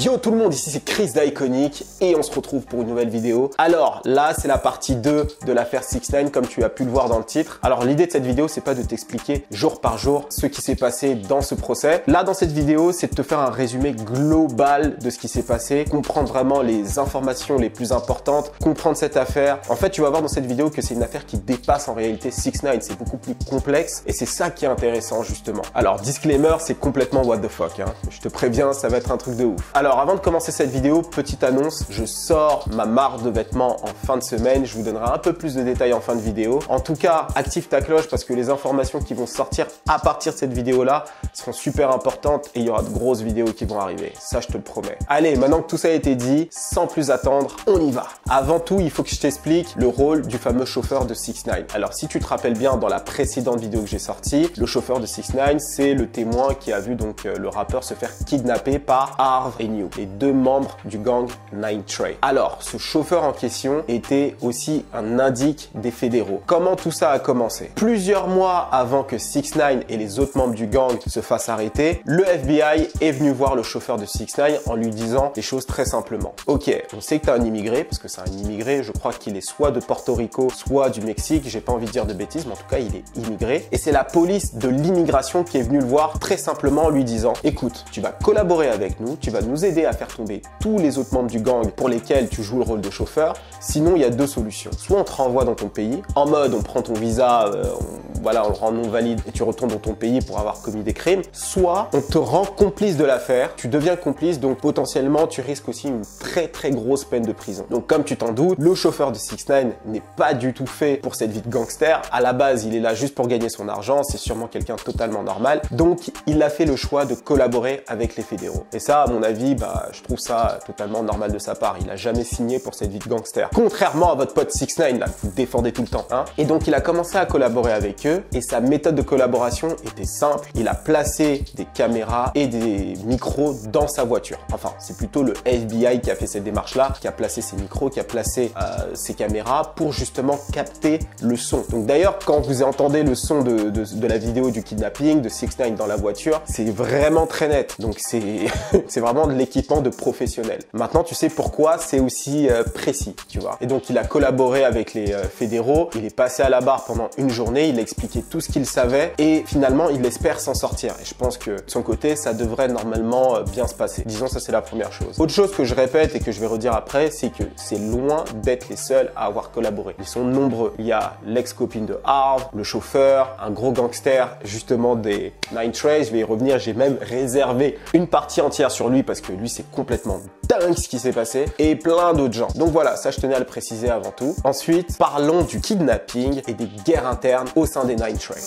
Yo tout le monde, ici c'est Chris d'Iconic et on se retrouve pour une nouvelle vidéo. Alors là, c'est la partie 2 de l'affaire 6ix9ine comme tu as pu le voir dans le titre. Alors l'idée de cette vidéo, c'est pas de t'expliquer jour par jour ce qui s'est passé dans ce procès. Là, dans cette vidéo, c'est de te faire un résumé global de ce qui s'est passé, comprendre vraiment les informations les plus importantes, comprendre cette affaire. En fait, tu vas voir dans cette vidéo que c'est une affaire qui dépasse en réalité 6ix9ine, c'est beaucoup plus complexe et c'est ça qui est intéressant justement. Alors disclaimer, c'est complètement what the fuck, hein. Je te préviens, ça va être un truc de ouf. Alors avant de commencer cette vidéo, petite annonce, je sors ma marque de vêtements en fin de semaine, je vous donnerai un peu plus de détails en fin de vidéo. En tout cas, active ta cloche parce que les informations qui vont sortir à partir de cette vidéo là seront super importantes et il y aura de grosses vidéos qui vont arriver, ça je te le promets. Allez, maintenant que tout ça a été dit, sans plus attendre, on y va. Avant tout, il faut que je t'explique le rôle du fameux chauffeur de 6ix9ine. Alors si tu te rappelles bien, dans la précédente vidéo que j'ai sortie, le chauffeur de 6ix9ine, c'est le témoin qui a vu donc le rappeur se faire kidnapper par Harv et New, les deux membres du gang 9 Trey. Alors, ce chauffeur en question était aussi un indique des fédéraux. Comment tout ça a commencé? Plusieurs mois avant que 6ix9ine et les autres membres du gang se fassent arrêter, le FBI est venu voir le chauffeur de 6ix9ine en lui disant les choses très simplement. Ok, on sait que t'es un immigré, parce que c'est un immigré, je crois qu'il est soit de Porto Rico, soit du Mexique, j'ai pas envie de dire de bêtises, mais en tout cas, il est immigré. Et c'est la police de l'immigration qui est venue le voir très simplement en lui disant écoute, tu vas collaborer avec nous, tu vas nous aider à faire tomber tous les autres membres du gang pour lesquels tu joues le rôle de chauffeur. Sinon, il y a deux solutions. Soit on te renvoie dans ton pays, en mode on prend ton visa, on le rend non valide et tu retournes dans ton pays pour avoir commis des crimes. Soit on te rend complice de l'affaire, tu deviens complice, donc potentiellement tu risques aussi une très grosse peine de prison. Donc comme tu t'en doutes, le chauffeur de 6ix9ine n'est pas du tout fait pour cette vie de gangster. À la base, il est là juste pour gagner son argent, c'est sûrement quelqu'un totalement normal. Donc il a fait le choix de collaborer avec les fédéraux. Et ça, à mon avis, je trouve ça totalement normal de sa part. Il a jamais signé pour cette vie de gangster. Contrairement à votre pote 6ix9ine, là, que vous défendez tout le temps, hein. Et donc il a commencé à collaborer avec eux et sa méthode de collaboration était simple. Il a placé des caméras et des micros dans sa voiture. Enfin, c'est plutôt le FBI qui a fait cette démarche-là, qui a placé ses micros, qui a placé ses caméras pour justement capter le son. Donc d'ailleurs, quand vous entendez le son de la vidéo du kidnapping de 6ix9ine dans la voiture, c'est vraiment très net. Donc c'est vraiment de l'équipement de professionnel. Maintenant, tu sais pourquoi c'est aussi précis, tu vois. Et donc il a collaboré avec les fédéraux, il est passé à la barre pendant une journée, il a expliqué tout ce qu'il savait et finalement il espère s'en sortir. Et je pense que de son côté, ça devrait normalement bien se passer. Disons, ça c'est la première chose. Autre chose que je répète et que je vais redire après, c'est que c'est loin d'être les seuls à avoir collaboré. Ils sont nombreux. Il y a l'ex-copine de Harv, le chauffeur, un gros gangster justement des 9 Trey. Je vais y revenir, j'ai même réservé une partie entière sur lui parce que lui c'est complètement dingue ce qui s'est passé et plein d'autres gens. Donc voilà, ça je tenais à le préciser avant tout. Ensuite, parlons du kidnapping et des guerres internes au sein des 9 Trey.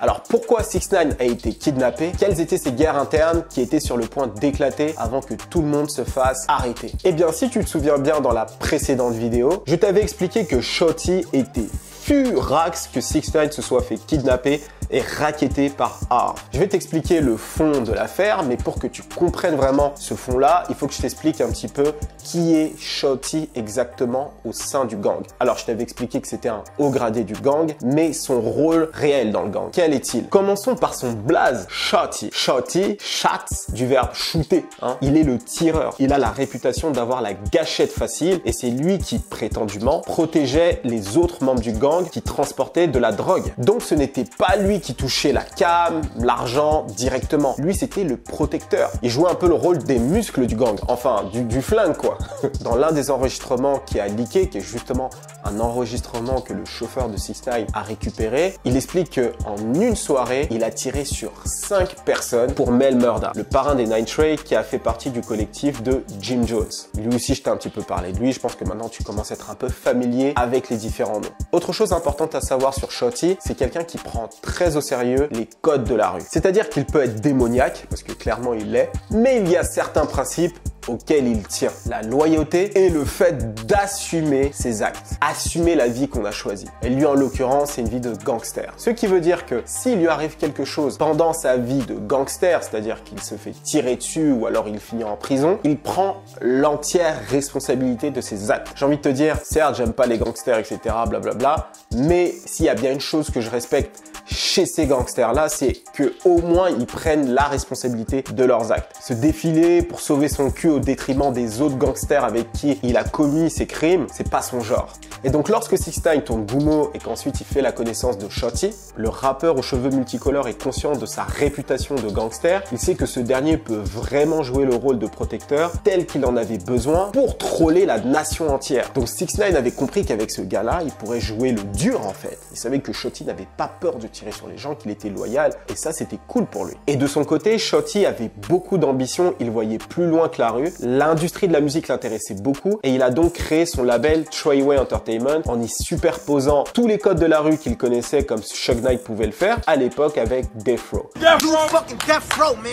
Alors pourquoi 6ix9ine a été kidnappé? Quelles étaient ces guerres internes qui étaient sur le point d'éclater avant que tout le monde se fasse arrêter? Eh bien, si tu te souviens bien dans la précédente vidéo, je t'avais expliqué que Shotty était furax que 6ix9ine se soit fait kidnapper et racketté par Harv. Je vais t'expliquer le fond de l'affaire, mais pour que tu comprennes vraiment ce fond-là, il faut que je t'explique un petit peu qui est Shotty exactement au sein du gang. Alors, je t'avais expliqué que c'était un haut gradé du gang, mais son rôle réel dans le gang, quel est-il? Commençons par son blaze, Shotty. Shotty, shots, du verbe shooter, hein. Il est le tireur. Il a la réputation d'avoir la gâchette facile et c'est lui qui, prétendument, protégeait les autres membres du gang qui transportaient de la drogue. Donc, ce n'était pas lui qui touchait la cam, l'argent directement. Lui, c'était le protecteur. Il jouait un peu le rôle des muscles du gang. Enfin, du flingue, quoi. Dans l'un des enregistrements qui a leaké, qui est justement un enregistrement que le chauffeur de 6ix9ine a récupéré, il explique qu'en une soirée, il a tiré sur 5 personnes pour Mel Murda, le parrain des 9 Trey qui a fait partie du collectif de Jim Jones. Lui aussi, je t'ai un petit peu parlé de lui. Je pense que maintenant, tu commences à être un peu familier avec les différents noms. Autre chose importante à savoir sur Shotty, c'est quelqu'un qui prend très au sérieux les codes de la rue. C'est-à-dire qu'il peut être démoniaque, parce que clairement il l'est, mais il y a certains principes auquel il tient. La loyauté et le fait d'assumer ses actes. Assumer la vie qu'on a choisie. Et lui, en l'occurrence, c'est une vie de gangster. Ce qui veut dire que s'il lui arrive quelque chose pendant sa vie de gangster, c'est-à-dire qu'il se fait tirer dessus ou alors il finit en prison, il prend l'entière responsabilité de ses actes. J'ai envie de te dire, certes, j'aime pas les gangsters, etc., blablabla, mais s'il y a bien une chose que je respecte chez ces gangsters-là, c'est que au moins ils prennent la responsabilité de leurs actes. Se défiler pour sauver son cul au détriment des autres gangsters avec qui il a commis ses crimes, c'est pas son genre. Et donc lorsque 6ix9ine tourne Gummo et qu'ensuite il fait la connaissance de Shotti, le rappeur aux cheveux multicolores est conscient de sa réputation de gangster. Il sait que ce dernier peut vraiment jouer le rôle de protecteur tel qu'il en avait besoin pour troller la nation entière. Donc 6ix9ine avait compris qu'avec ce gars-là, il pourrait jouer le dur en fait. Il savait que Shotti n'avait pas peur de tirer sur les gens, qu'il était loyal et ça c'était cool pour lui. Et de son côté, Shotti avait beaucoup d'ambition, il voyait plus loin que la rue. L'industrie de la musique l'intéressait beaucoup et il a donc créé son label Treyway Entertainment en y superposant tous les codes de la rue qu'il connaissait comme Suge Knight pouvait le faire à l'époque avec Death Row.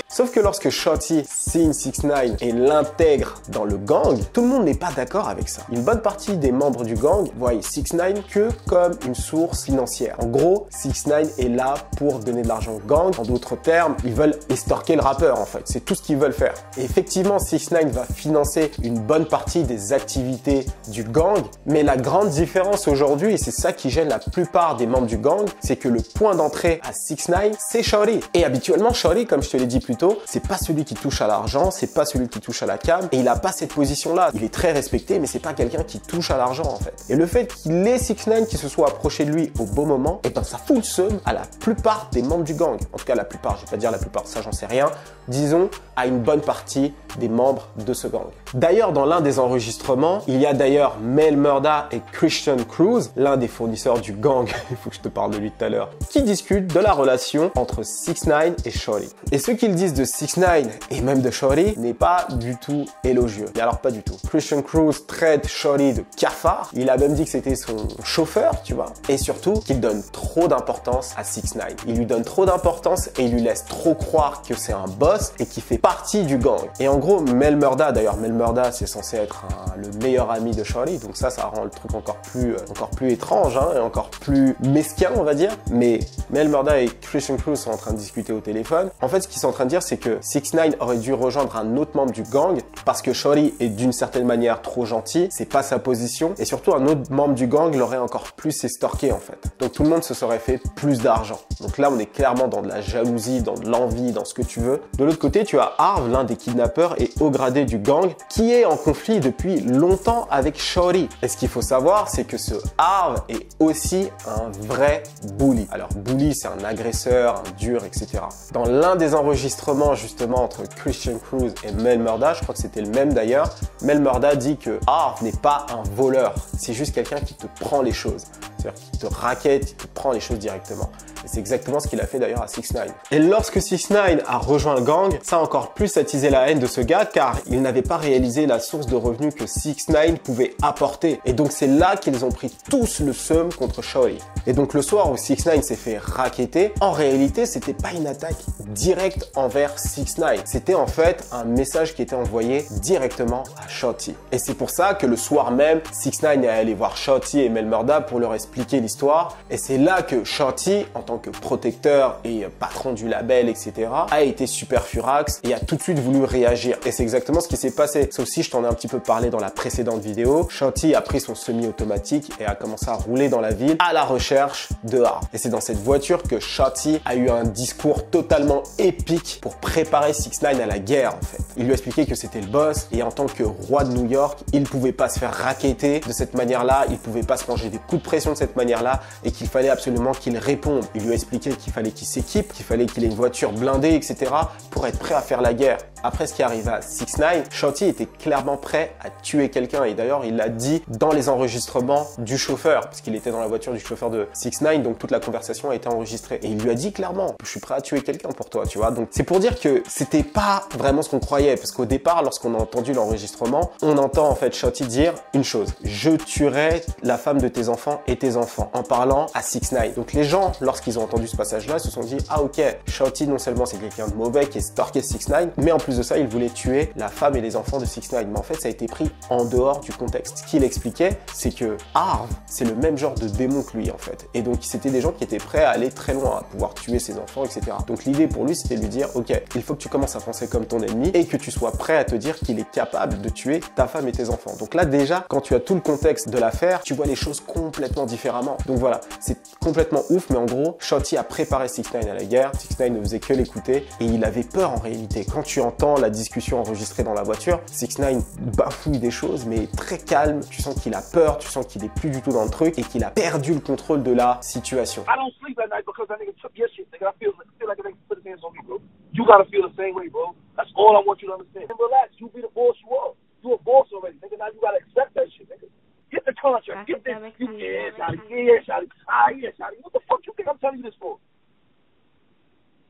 Sauf que lorsque Shotti signe 6ix9ine et l'intègre dans le gang, tout le monde n'est pas d'accord avec ça. Une bonne partie des membres du gang voient 6ix9ine que comme une source financière. En gros, 6ix9ine est là pour donner de l'argent au gang. En d'autres termes, ils veulent estorquer le rappeur en fait. C'est tout ce qu'ils veulent faire. Et effectivement, 6ix9ine va financer une bonne partie des activités du gang, mais la grande différence aujourd'hui, et c'est ça qui gêne la plupart des membres du gang, c'est que le point d'entrée à 6ix9ine, c'est Shorty. Et habituellement, Shorty, comme je te l'ai dit plus tôt, c'est pas celui qui touche à l'argent, c'est pas celui qui touche à la cam, et il a pas cette position-là. Il est très respecté, mais c'est pas quelqu'un qui touche à l'argent en fait. Et le fait qu'il ait 6ix9ine qui se soit approché de lui au bon moment, et ben ça fout le seum à la plupart des membres du gang. En tout cas, la plupart, je vais pas dire la plupart, ça j'en sais rien. Disons à une bonne partie des membres de ce gang. D'ailleurs, dans l'un des enregistrements, il y a d'ailleurs Mel Murda et Christian Cruz, l'un des fournisseurs du gang, il faut que je te parle de lui tout à l'heure, qui discutent de la relation entre 6ix9ine et Shorty. Et ce qu'ils disent de 6ix9ine et même de Shorty n'est pas du tout élogieux. Et alors pas du tout. Christian Cruz traite Shorty de cafard, il a même dit que c'était son chauffeur, tu vois, et surtout qu'il donne trop d'importance à 6ix9ine. Il lui donne trop d'importance et il lui laisse trop croire que c'est un boss et qu'il fait partie du gang. Et en gros, Mel Murda, d'ailleurs Mel Murda c'est censé être le meilleur ami de Shorty, donc ça rend le truc encore plus étrange hein, et encore plus mesquin on va dire. Mais Mel Murda et Christian Cruz sont en train de discuter au téléphone. En fait ce qu'ils sont en train de dire c'est que 6ix9ine aurait dû rejoindre un autre membre du gang parce que Shorty est d'une certaine manière trop gentil, c'est pas sa position, et surtout un autre membre du gang l'aurait encore plus estorqué en fait. Donc tout le monde se serait fait plus d'argent. Donc là on est clairement dans de la jalousie, dans de l'envie, dans ce que tu veux. De l'autre côté tu as Harv, l'un des kidnappeurs et haut gradé du gang, qui est en conflit depuis longtemps avec Shorty. Et ce qu'il faut savoir c'est que ce Harv est aussi un vrai bully. Alors bully c'est un agresseur, un dur, etc. Dans l'un des enregistrements justement entre Christian Cruz et Mel Murda, je crois que c'était le même d'ailleurs, Mel Murda dit que Harv n'est pas un voleur, c'est juste quelqu'un qui te prend les choses. C'est-à-dire qu'il te raquette, il te prend les choses directement. Et c'est exactement ce qu'il a fait d'ailleurs à 6ix9ine. Et lorsque 6ix9ine a rejoint le gang, ça a encore plus attisé la haine de ce gars car il n'avait pas réalisé la source de revenus que 6ix9ine pouvait apporter. Et donc c'est là qu'ils ont pris tous le seum contre Shorty. Et donc le soir où 6ix9ine s'est fait racketter, en réalité c'était pas une attaque directe envers 6ix9ine. C'était en fait un message qui était envoyé directement à Shorty. Et c'est pour ça que le soir même, 6ix9ine est allé voir Shorty et Mel Murda pour leur expliquer l'histoire. Et c'est là que Shorty, en tant que protecteur et patron du label, etc., a été super furax et a tout de suite voulu réagir. Et c'est exactement ce qui s'est passé. Ça aussi, je t'en ai un petit peu parlé dans la précédente vidéo. Shorty a pris son semi-automatique et a commencé à rouler dans la ville à la recherche de Harv. Et c'est dans cette voiture que Shorty a eu un discours totalement épique pour préparer 6ix9ine à la guerre, en fait. Il lui a expliqué que c'était le boss et en tant que roi de New York, il pouvait pas se faire racketter de cette manière-là, il pouvait pas se manger des coups de pression de cette manière-là et qu'il fallait absolument qu'il réponde. Il lui a expliqué qu'il fallait qu'il s'équipe, qu'il fallait qu'il ait une voiture blindée, etc. pour être prêt à faire la guerre. Après ce qui arrive à 6ix9ine, Shorty était clairement prêt à tuer quelqu'un et d'ailleurs il l'a dit dans les enregistrements du chauffeur parce qu'il était dans la voiture du chauffeur de 6ix9ine, donc toute la conversation a été enregistrée et il lui a dit clairement je suis prêt à tuer quelqu'un pour toi, tu vois. Donc c'est pour dire que c'était pas vraiment ce qu'on croyait parce qu'au départ lorsqu'on a entendu l'enregistrement, on entend en fait Shorty dire une chose: je tuerai la femme de tes enfants et tes enfants, en parlant à 6ix9ine. Donc les gens lorsqu'ils ont entendu ce passage là se sont dit ah ok, Shorty non seulement c'est quelqu'un de mauvais qui est stalké 6ix9ine, mais en plus de ça il voulait tuer la femme et les enfants de 6ix9ine. Mais en fait ça a été pris en dehors du contexte. Ce qu'il expliquait c'est que Harv c'est le même genre de démon que lui en fait, et donc c'était des gens qui étaient prêts à aller très loin, à pouvoir tuer ses enfants, etc. Donc l'idée pour lui c'était de lui dire ok, il faut que tu commences à penser comme ton ennemi et que tu sois prêt à te dire qu'il est capable de tuer ta femme et tes enfants. Donc là déjà quand tu as tout le contexte de l'affaire, tu vois les choses complètement différentes. différemment. Donc voilà, c'est complètement ouf, mais en gros, Shotty a préparé 6ix9ine à la guerre. 6ix9ine ne faisait que l'écouter et il avait peur en réalité. Quand tu entends la discussion enregistrée dans la voiture, 6ix9ine bafouille des choses, mais très calme. Tu sens qu'il a peur, tu sens qu'il est plus du tout dans le truc et qu'il a perdu le contrôle de la situation. I don't sleep at night because that nigga took your shit, nigga. I feel like a nigga put his hands on me, bro. You gotta feel the same way, bro. That's all I want you to understand. And relax, you be the boss you are. You a boss already, nigga. Now you gotta accept that shit, nigga. Get the contract. Get this. Yeah, Shotty. Yeah, Shotty. Yeah, Shotty. What the fuck you think I'm telling you this for?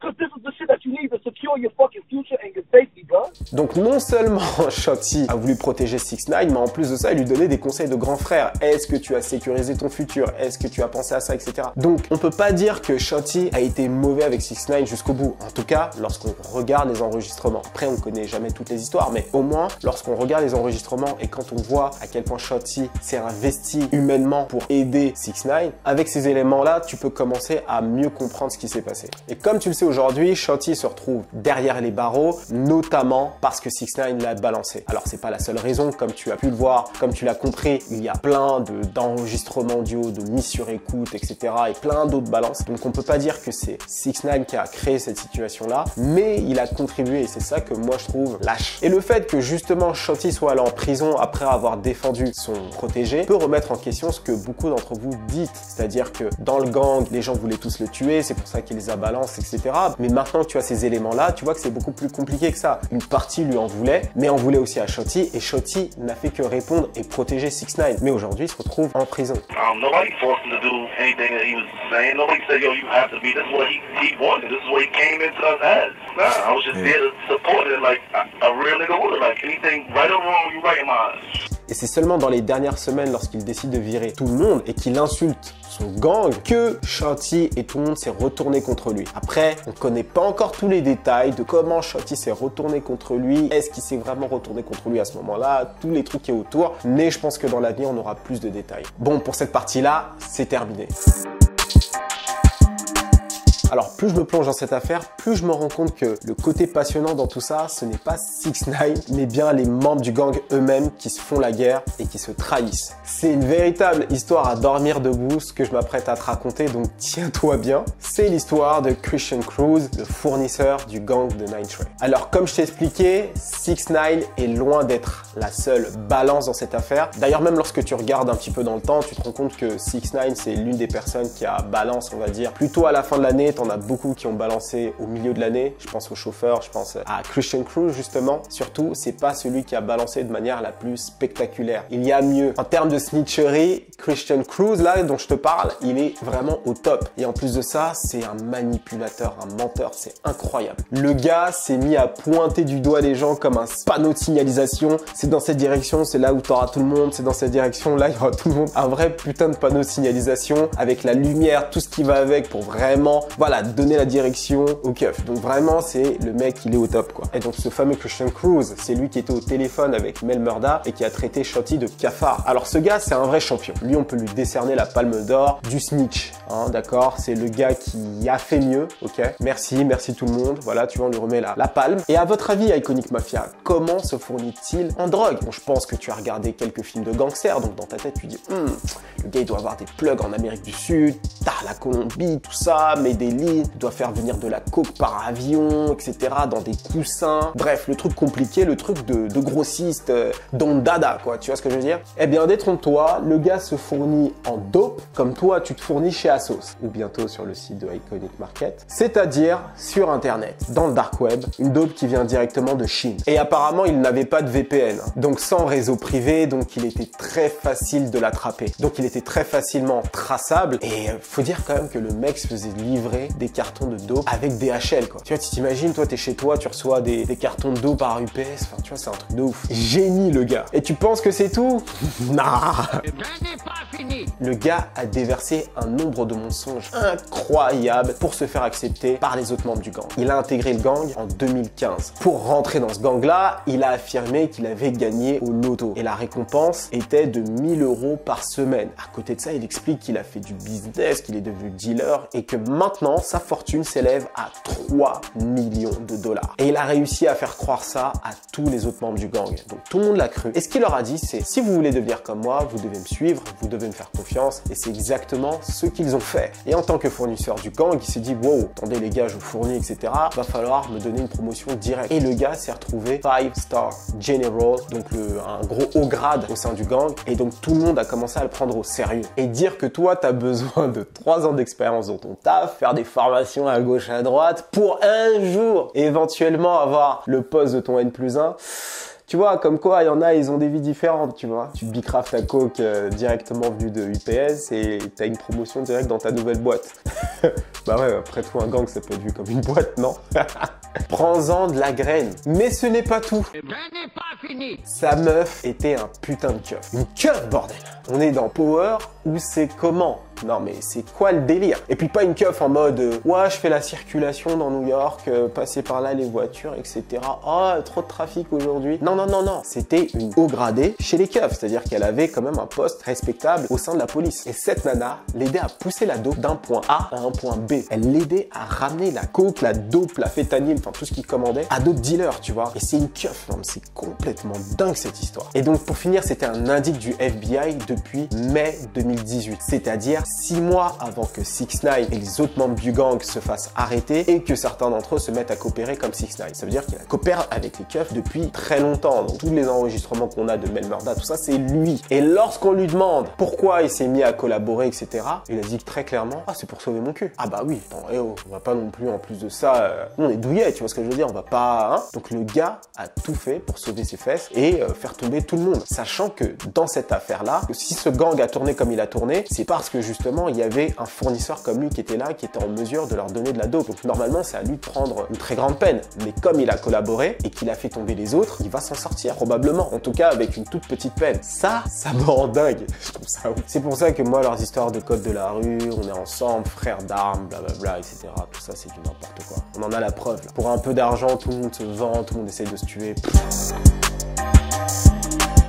Because this is the shit that you need to secure your fucking future and your safety, bro. Donc non seulement Shotty a voulu protéger 6ix9ine, mais en plus de ça, il lui donnait des conseils de grand frère. Est-ce que tu as sécurisé ton futur? Est-ce que tu as pensé à ça, etc. Donc on peut pas dire que Shotty a été mauvais avec 6ix9ine jusqu'au bout. En tout cas, lorsqu'on regarde les enregistrements. Après, on connaît jamais toutes les histoires, mais au moins, lorsqu'on regarde les enregistrements et quand on voit à quel point Shotty s'est investi humainement pour aider 6ix9ine, avec ces éléments-là, tu peux commencer à mieux comprendre ce qui s'est passé. Et comme tu le sais aujourd'hui, Shotty se retrouve derrière les barreaux, notamment parce que 6ix9ine l'a balancé. Alors c'est pas la seule raison, comme tu as pu le voir, comme tu l'as compris, il y a plein d'enregistrements audio, de mis sur écoute, etc. et plein d'autres balances. Donc on peut pas dire que c'est 6ix9ine qui a créé cette situation-là, mais il a contribué et c'est ça que moi je trouve lâche. Et le fait que justement Shotty soit allé en prison après avoir défendu son protégé peut remettre en question ce que beaucoup d'entre vous dites, c'est-à-dire que dans le gang, les gens voulaient tous le tuer, c'est pour ça qu'il les a balancés, etc. Mais maintenant que tu as ces éléments-là, tu vois que c'est beaucoup plus compliqué que ça. Une partie lui en voulait, mais en voulait aussi à Shotty, et Shotty n'a fait que répondre et protéger 6ix9ine. Mais aujourd'hui, il se retrouve en prison. Nobody forced him to do anything that he was saying. Nobody said, yo, you have to be. This is what he wanted. This is what he came into us as. Nah, I was just there to support it like a real nigga would. Like anything, right or wrong, you right in my eyes. Et c'est seulement dans les dernières semaines, lorsqu'il décide de virer tout le monde et qu'il insulte son gang, que Shotty et tout le monde s'est retourné contre lui. Après, on connaît pas encore tous les détails de comment Shotty s'est retourné contre lui. Est-ce qu'il s'est vraiment retourné contre lui à ce moment-là? Tous les trucs qui est autour. Mais je pense que dans l'avenir, on aura plus de détails. Bon, pour cette partie-là, c'est terminé. Alors plus je me plonge dans cette affaire, plus je me rends compte que le côté passionnant dans tout ça, ce n'est pas 6ix9ine, mais bien les membres du gang eux-mêmes qui se font la guerre et qui se trahissent. C'est une véritable histoire à dormir debout, ce que je m'apprête à te raconter, donc tiens-toi bien. C'est l'histoire de Christian Cruz, le fournisseur du gang de 9 Trey. Alors comme je t'ai expliqué, 6ix9ine est loin d'être la seule balance dans cette affaire. D'ailleurs même lorsque tu regardes un petit peu dans le temps, tu te rends compte que 6ix9ine c'est l'une des personnes qui a balance, on va dire, plutôt à la fin de l'année. On a beaucoup qui ont balancé au milieu de l'année. Je pense au chauffeur, je pense à Christian Cruz justement. Surtout, c'est pas celui qui a balancé de manière la plus spectaculaire. Il y a mieux. En termes de snitcherie, Christian Cruz, là, dont je te parle, il est vraiment au top. Et en plus de ça, c'est un manipulateur, un menteur. C'est incroyable. Le gars s'est mis à pointer du doigt les gens comme un panneau de signalisation. C'est dans cette direction, c'est là où t'auras tout le monde. C'est dans cette direction, là, il y aura tout le monde. Un vrai putain de panneau de signalisation avec la lumière, tout ce qui va avec pour vraiment, voilà, donner la direction au keuf. Donc vraiment, c'est le mec, il est au top, quoi. Et donc ce fameux Christian Cruz, c'est lui qui était au téléphone avec Mel Murda et qui a traité Shotty de cafard. Alors ce gars, c'est un vrai champion. Lui, on peut lui décerner la palme d'or du snitch, hein, d'accord? C'est le gars qui a fait mieux, ok? Merci tout le monde. Voilà, tu vois, on lui remet la palme. Et à votre avis, Iconic Mafia, comment se fournit-il en drogue? Bon, je pense que tu as regardé quelques films de gangsters, donc dans ta tête, tu dis, le gars, il doit avoir des plugs en Amérique du Sud, la Colombie, tout ça, mais des lignes, il doit faire venir de la coke par avion, etc., dans des coussins. Bref, le truc compliqué, le truc de grossiste, don dada, quoi. Tu vois ce que je veux dire? Eh bien, détrompe-toi, le gars se fournit en dope, comme toi, tu te fournis chez Asos, ou bientôt sur le site de Iconic Market, c'est-à-dire sur Internet, dans le dark web, une dope qui vient directement de Chine. Et apparemment, il n'avait pas de VPN, donc sans réseau privé, donc il était très facile de l'attraper. Donc il était très facilement traçable, et faut dire quand même que le mec se faisait livrer des cartons de dope avec DHL, quoi. Tu vois, tu t'imagines, toi, t'es chez toi, tu reçois des cartons de dope par UPS, enfin, tu vois, c'est un truc de ouf. Génie, le gars. Et tu penses que c'est tout? Nah. Le gars a déversé un nombre de mensonges incroyables pour se faire accepter par les autres membres du gang. Il a intégré le gang en 2015. Pour rentrer dans ce gang-là, il a affirmé qu'il avait gagné au loto et la récompense était de 1000 € par semaine. À côté de ça, il explique qu'il a fait du business, qu'il est devenu dealer et que maintenant, sa fortune s'élève à 3 millions de dollars. Et il a réussi à faire croire ça à tous les autres membres du gang. Donc tout le monde l'a cru. Et ce qu'il leur a dit, c'est si vous voulez devenir comme moi, vous devez me suivre, vous devez me faire confiance. Et c'est exactement ce qu'ils ont fait. Et en tant que fournisseur du gang, il s'est dit wow, attendez les gars, je vous fournis, etc. Va falloir me donner une promotion directe. Et le gars s'est retrouvé 5-star general, donc un gros haut grade au sein du gang. Et donc tout le monde a commencé à le prendre au sérieux. Et dire que toi, tu as besoin de 3 ans d'expérience dans ton taf, faire des formations à gauche à droite pour un jour éventuellement avoir le poste de ton N+1. Tu vois, comme quoi, il y en a, ils ont des vies différentes, tu vois. Tu bicraves ta coke directement venue de UPS et t'as une promotion directe dans ta nouvelle boîte. Bah ouais, après tout, un gang, ça peut être vu comme une boîte, non? Prends-en de la graine. Mais ce n'est pas tout. Je n'ai pas fini. Sa meuf était un putain de keuf. Une keuf, bordel. On est dans Power ou c'est comment? Non mais c'est quoi le délire? Et puis pas une keuf en mode ouais je fais la circulation dans New York, passer par là les voitures, etc. Oh trop de trafic aujourd'hui. Non non non non, c'était une haut gradée chez les keufs, c'est-à-dire qu'elle avait quand même un poste respectable au sein de la police. Et cette nana l'aidait à pousser la dope d'un point A à un point B. Elle l'aidait à ramener la coke, la dope, la fétanyl, enfin tout ce qu'il commandait à d'autres dealers, tu vois. Et c'est une keuf, non mais c'est complètement dingue cette histoire. Et donc pour finir, c'était un indice du FBI depuis mai 2018, c'est-à-dire 6 mois avant que 6ix9ine et les autres membres du gang se fassent arrêter et que certains d'entre eux se mettent à coopérer comme 6ix9ine. Ça veut dire qu'il coopère avec les keufs depuis très longtemps. Donc tous les enregistrements qu'on a de Mel Murda, tout ça, c'est lui. Et lorsqu'on lui demande pourquoi il s'est mis à collaborer, etc., il a dit très clairement, ah c'est pour sauver mon cul. Ah bah oui, attends, on va pas non plus en plus de ça, nous on est douillets, tu vois ce que je veux dire, on va pas, hein. Donc le gars a tout fait pour sauver ses fesses et faire tomber tout le monde. Sachant que dans cette affaire-là, si ce gang a tourné comme il a tourné, c'est parce que justement il y avait un fournisseur comme lui qui était là, qui était en mesure de leur donner de la dope. Donc normalement c'est à lui de prendre une très grande peine. Mais comme il a collaboré et qu'il a fait tomber les autres, il va s'en sortir probablement. En tout cas avec une toute petite peine. Ça me rend dingue. Je trouve ça ouf. C'est pour ça que moi leurs histoires de code de la rue, on est ensemble, frères d'armes, blablabla, etc. Tout ça c'est du n'importe quoi. On en a la preuve. Là. Pour un peu d'argent, tout le monde se vend, tout le monde essaie de se tuer.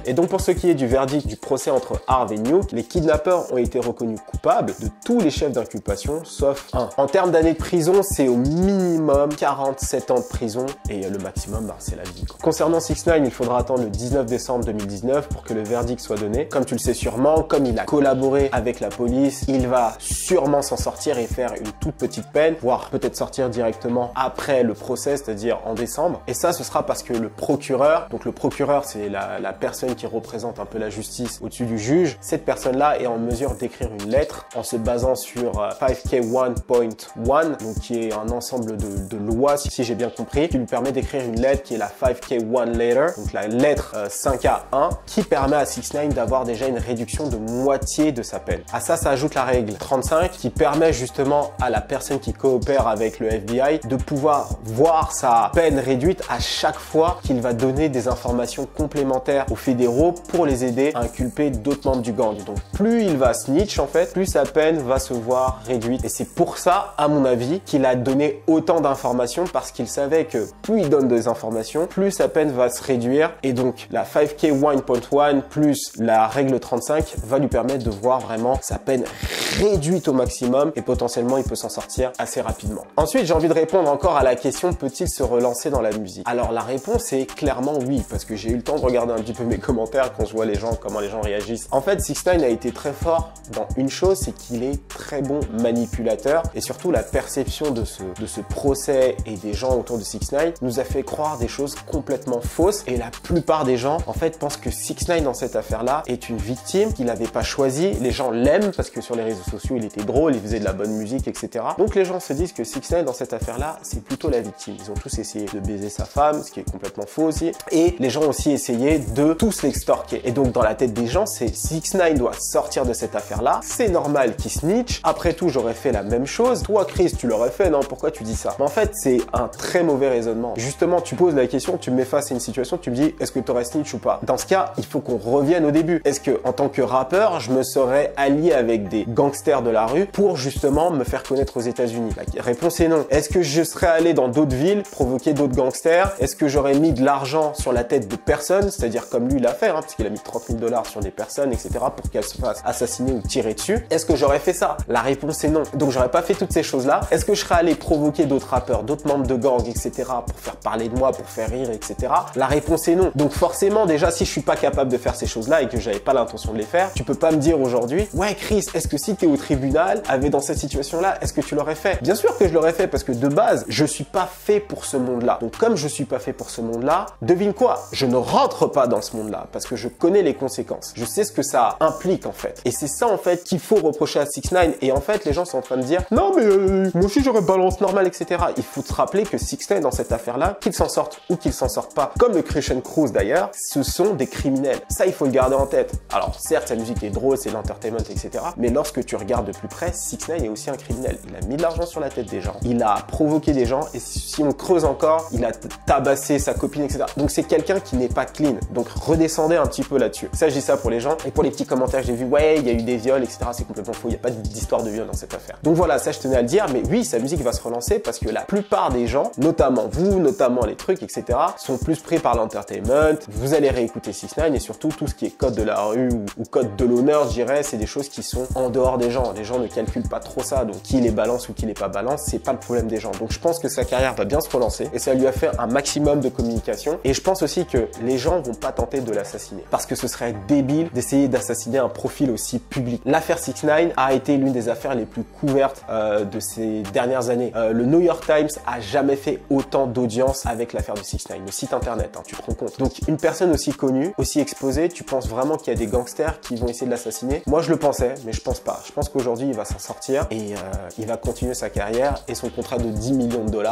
Et donc pour ce qui est du verdict du procès entre Harv et Nuke, les kidnappeurs ont été reconnus coupables de tous les chefs d'inculpation sauf un. En termes d'années de prison, c'est au minimum 47 ans de prison et le maximum, bah, c'est la vie. Concernant 6ix9ine, il faudra attendre le 19 décembre 2019 pour que le verdict soit donné. Comme tu le sais sûrement, comme il a collaboré avec la police, il va sûrement s'en sortir et faire une toute petite peine, voire peut-être sortir directement après le procès, c'est-à-dire en décembre. Et ça, ce sera parce que le procureur, donc le procureur, c'est la personne qui représente un peu la justice au-dessus du juge, cette personne-là est en mesure d'écrire une lettre en se basant sur 5K1.1, donc qui est un ensemble de lois, si j'ai bien compris, qui lui permet d'écrire une lettre qui est la 5K1 letter, donc la lettre 5K1, qui permet à 6ix9ine d'avoir déjà une réduction de moitié de sa peine. À ça s'ajoute la règle 35 qui permet justement à la personne qui coopère avec le FBI de pouvoir voir sa peine réduite à chaque fois qu'il va donner des informations complémentaires aux fédéraux pour les aider à inculper d'autres membres du gang. Donc plus il va snitch en fait, plus sa peine va se voir réduite. Et c'est pour ça, à mon avis, qu'il a donné autant d'informations parce qu'il savait que plus il donne des informations, plus sa peine va se réduire. Et donc la 5K1.1 plus la règle 35 va lui permettre de voir vraiment sa peine réduite au maximum et potentiellement il peut s'en sortir assez rapidement. Ensuite, j'ai envie de répondre encore à la question, peut-il se relancer dans la musique? Alors la réponse est clairement oui, parce que j'ai eu le temps de regarder un petit peu mes commentaires quand je vois comment les gens réagissent. En fait, 6ix9ine a été très fort dans une chose, c'est qu'il est très bon manipulateur et surtout la perception de ce procès et des gens autour de 6ix9ine nous a fait croire des choses complètement fausses et la plupart des gens en fait pensent que 6ix9ine dans cette affaire-là est une victime qu'il n'avait pas choisie. Les gens l'aiment parce que sur les réseaux sociaux il était drôle, il faisait de la bonne musique, etc. Donc les gens se disent que 6ix9ine dans cette affaire-là c'est plutôt la victime. Ils ont tous essayé de baiser sa femme, ce qui est complètement faux aussi, et les gens ont aussi essayé de tous tous l'extorquer. Et donc dans la tête des gens, c'est 6ix9ine doit sortir de cette affaire-là. C'est normal qu'il snitch. Après tout, j'aurais fait la même chose. Toi, Chris, tu l'aurais fait, non? Pourquoi tu dis ça? Mais en fait, c'est un très mauvais raisonnement. Justement, tu poses la question, tu me mets face à une situation, tu me dis, est-ce que tu aurais snitch ou pas? Dans ce cas, il faut qu'on revienne au début. Est-ce que, en tant que rappeur, je me serais allié avec des gangsters de la rue pour justement me faire connaître aux États-Unis? La réponse est non. Est-ce que je serais allé dans d'autres villes, provoquer d'autres gangsters? Est-ce que j'aurais mis de l'argent sur la tête de personnes, c'est-à-dire comme lui l'a fait, hein, parce qu'il a mis 30 000 $ sur des personnes, etc., pour qu'elles se fassent assassiner ou tirer dessus? Est-ce que j'aurais fait ça? La réponse est non. Donc j'aurais pas fait toutes ces choses-là. Est-ce que je serais allé provoquer d'autres rappeurs, d'autres membres de gang, etc., pour faire parler de moi, pour faire rire, etc.? La réponse est non. Donc forcément, déjà, si je suis pas capable de faire ces choses-là et que j'avais pas l'intention de les faire, tu peux pas me dire aujourd'hui, ouais Chris, est-ce que si t'es au tribunal, dans cette situation-là, est-ce que tu l'aurais fait? Bien sûr que je l'aurais fait parce que de base, je suis pas fait pour ce monde-là. Donc comme je suis pas fait pour ce monde-là, devine quoi? Je ne rentre pas dans ce monde-là parce que je connais les conséquences. Je sais ce que ça implique en fait. Et c'est ça en fait qu'il faut reprocher à 6ix9ine. Et en fait, les gens sont en train de dire, non mais moi aussi j'aurais balance normale, etc. Il faut se rappeler que 6ix9ine dans cette affaire-là, qu'il s'en sorte ou qu'il s'en sorte pas, comme le Christian Cruz d'ailleurs, ce sont des criminels. Ça, il faut le garder en tête. Alors certes, sa musique est drôle, c'est l'entertainment, etc. Mais lorsque tu regardes de plus près, 6ix9ine est aussi un criminel. Il a mis de l'argent sur la tête des gens. Il a provoqué des gens et si on creuse encore, il a tabassé sa copine, etc. Donc c'est quelqu'un qui n'est pas clean. Donc redescendez un petit peu là-dessus. Ça, je dis ça pour les gens. Et pour les petits commentaires, j'ai vu, ouais, il y a eu des viols, etc. C'est complètement faux. Il n'y a pas d'histoire de viol dans cette affaire. Donc voilà, ça, je tenais à le dire. Mais oui, sa musique va se relancer parce que la plupart des gens, notamment vous, notamment les trucs, etc., sont plus pris par l'entertainment. Vous allez réécouter 6ix9ine et surtout tout ce qui est code de la rue ou code de l'honneur, je dirais, c'est des choses qui sont en dehors des gens. Les gens ne calculent pas trop ça. Donc qui les balance ou qui les pas balance, c'est pas le problème des gens. Donc je pense que sa carrière va bien se relancer et ça lui a fait un maximum de communication. Et je pense aussi que les gens vont pas tenter de l'assassiner parce que ce serait débile d'essayer d'assassiner un profil aussi public. L'affaire 6ix9ine a été l'une des affaires les plus couvertes de ces dernières années. Le New York Times a jamais fait autant d'audience avec l'affaire de 6ix9ine, le site internet, hein, tu te rends compte. Donc une personne aussi connue, aussi exposée, tu penses vraiment qu'il y a des gangsters qui vont essayer de l'assassiner? Moi je le pensais, mais je pense pas. Je pense qu'aujourd'hui il va s'en sortir et il va continuer sa carrière et son contrat de 10 millions de $,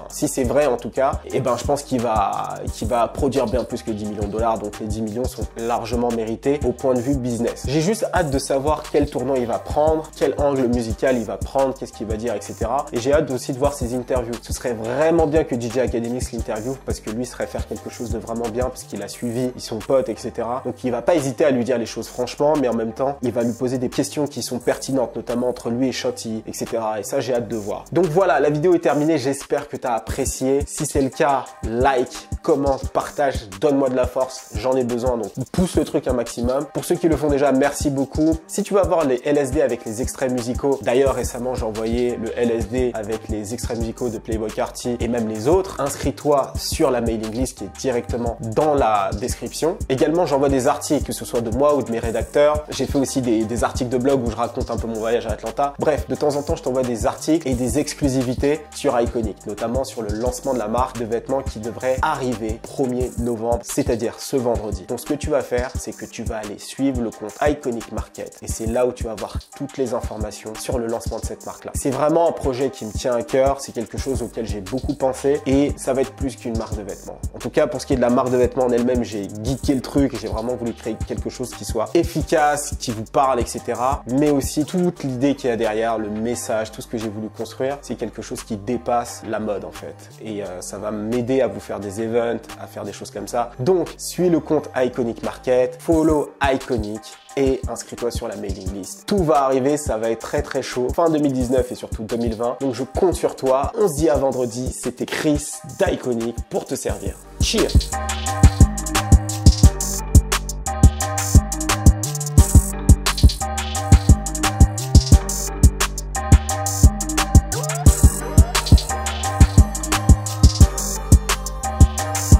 si c'est vrai en tout cas, et je pense qu'il va produire bien plus que 10 millions de $, donc les 10 millions sont largement mérités au point de vue business. J'ai juste hâte de savoir quel tournant il va prendre, quel angle musical il va prendre, qu'est-ce qu'il va dire, etc. Et j'ai hâte aussi de voir ses interviews. Ce serait vraiment bien que DJ Akademiks l'interview parce que lui serait faire quelque chose de vraiment bien parce qu'il a suivi, ils sont potes, etc. Donc il va pas hésiter à lui dire les choses franchement, mais en même temps, il va lui poser des questions qui sont pertinentes, notamment entre lui et Shotty, etc. Et ça, j'ai hâte de voir. Donc voilà, la vidéo est terminée. J'espère que tu as apprécié. Si c'est le cas, like, commente, partage, donne-moi de la force. J'en ai besoin, donc pousse le truc un maximum. Pour ceux qui le font déjà, merci beaucoup. Si tu vas voir les LSD avec les extraits musicaux, d'ailleurs récemment j'ai envoyé le LSD avec les extraits musicaux de Playboi Carti et même les autres, inscris-toi sur la mailing list qui est directement dans la description. Également, j'envoie des articles, que ce soit de moi ou de mes rédacteurs. J'ai fait aussi des articles de blog où je raconte un peu mon voyage à Atlanta. Bref, de temps en temps, je t'envoie des articles et des exclusivités sur Iconic, notamment sur le lancement de la marque de vêtements qui devrait arriver 1er novembre, c'est-à-dire ce vendredi. Donc ce que tu vas faire, c'est que tu vas aller suivre le compte Iconic Market et c'est là où tu vas avoir toutes les informations sur le lancement de cette marque-là. C'est vraiment un projet qui me tient à cœur, c'est quelque chose auquel j'ai beaucoup pensé et ça va être plus qu'une marque de vêtements. En tout cas, pour ce qui est de la marque de vêtements en elle-même, j'ai geeké le truc et j'ai vraiment voulu créer quelque chose qui soit efficace, qui vous parle, etc. Mais aussi toute l'idée qu'il y a derrière, le message, tout ce que j'ai voulu construire, c'est quelque chose qui dépasse la mode en fait. Et ça va m'aider à vous faire des events, à faire des choses comme ça. Donc, suis le compte Iconic Market, follow Iconic et inscris-toi sur la mailing list. Tout va arriver, ça va être très très chaud. Fin 2019 et surtout 2020. Donc je compte sur toi. On se dit à vendredi. C'était Chris d'Iconic pour te servir. Cheers!